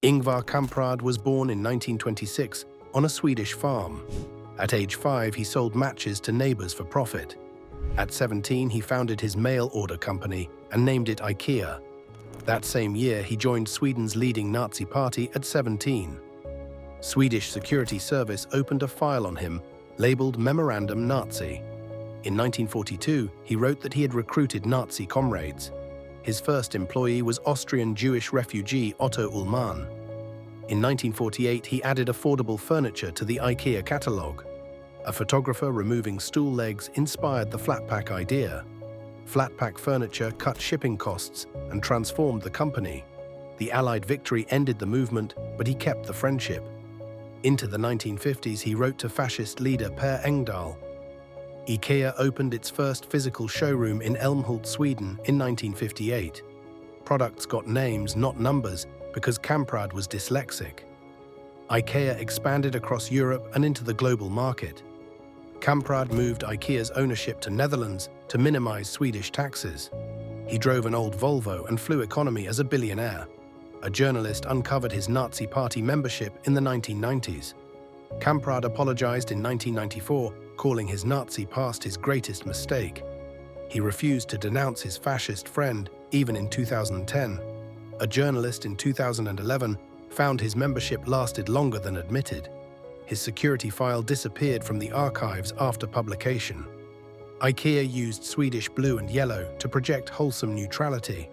Ingvar Kamprad was born in 1926 on a Swedish farm. At age 5, he sold matches to neighbors for profit. At 17, he founded his mail-order company and named it IKEA. That same year, he joined Sweden's leading Nazi party at 17. Swedish Security Service opened a file on him, labeled Memorandum Nazi. In 1942, he wrote that he had recruited Nazi comrades. His first employee was Austrian Jewish refugee Otto Ullmann. In 1948, he added affordable furniture to the IKEA catalogue. A photographer removing stool legs inspired the flat-pack idea. Flat-pack furniture cut shipping costs and transformed the company. The Allied victory ended the movement, but he kept the friendship. Into the 1950s, he wrote to fascist leader Per Engdahl. IKEA opened its first physical showroom in Älmhult, Sweden in 1958. Products got names, not numbers, because Kamprad was dyslexic. IKEA expanded across Europe and into the global market. Kamprad moved IKEA's ownership to Netherlands to minimize Swedish taxes. He drove an old Volvo and flew economy as a billionaire. A journalist uncovered his Nazi party membership in the 1990s. Kamprad apologized in 1994, calling his Nazi past his greatest mistake. He refused to denounce his fascist friend, even in 2010. A journalist in 2011 found his membership lasted longer than admitted. His security file disappeared from the archives after publication. IKEA used Swedish blue and yellow to project wholesome neutrality.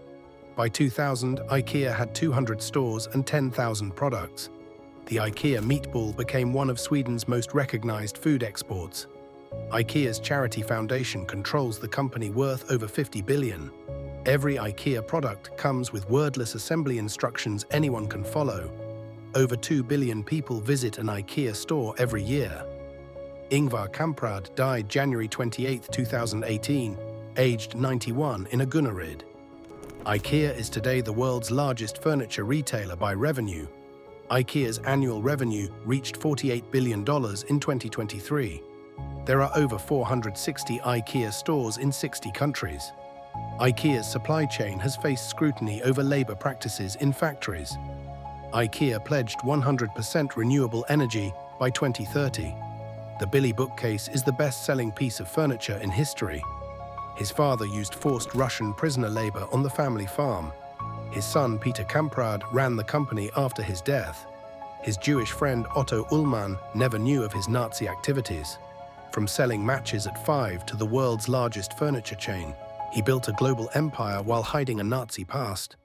By 2000, IKEA had 200 stores and 10,000 products. The IKEA meatball became one of Sweden's most recognized food exports. IKEA's charity foundation controls the company worth over 50 billion. Every IKEA product comes with wordless assembly instructions anyone can follow. Over 2 billion people visit an IKEA store every year. Ingvar Kamprad died January 28, 2018, aged 91 in Agunnaryd. IKEA is today the world's largest furniture retailer by revenue. IKEA's annual revenue reached $48 billion in 2023. There are over 460 IKEA stores in 60 countries. IKEA's supply chain has faced scrutiny over labor practices in factories. IKEA pledged 100% renewable energy by 2030. The Billy bookcase is the best-selling piece of furniture in history. His father used forced Russian prisoner labor on the family farm. His son, Peter Kamprad, ran the company after his death. His Jewish friend, Otto Ullmann, never knew of his Nazi activities. From selling matches at 5 to the world's largest furniture chain, he built a global empire while hiding a Nazi past.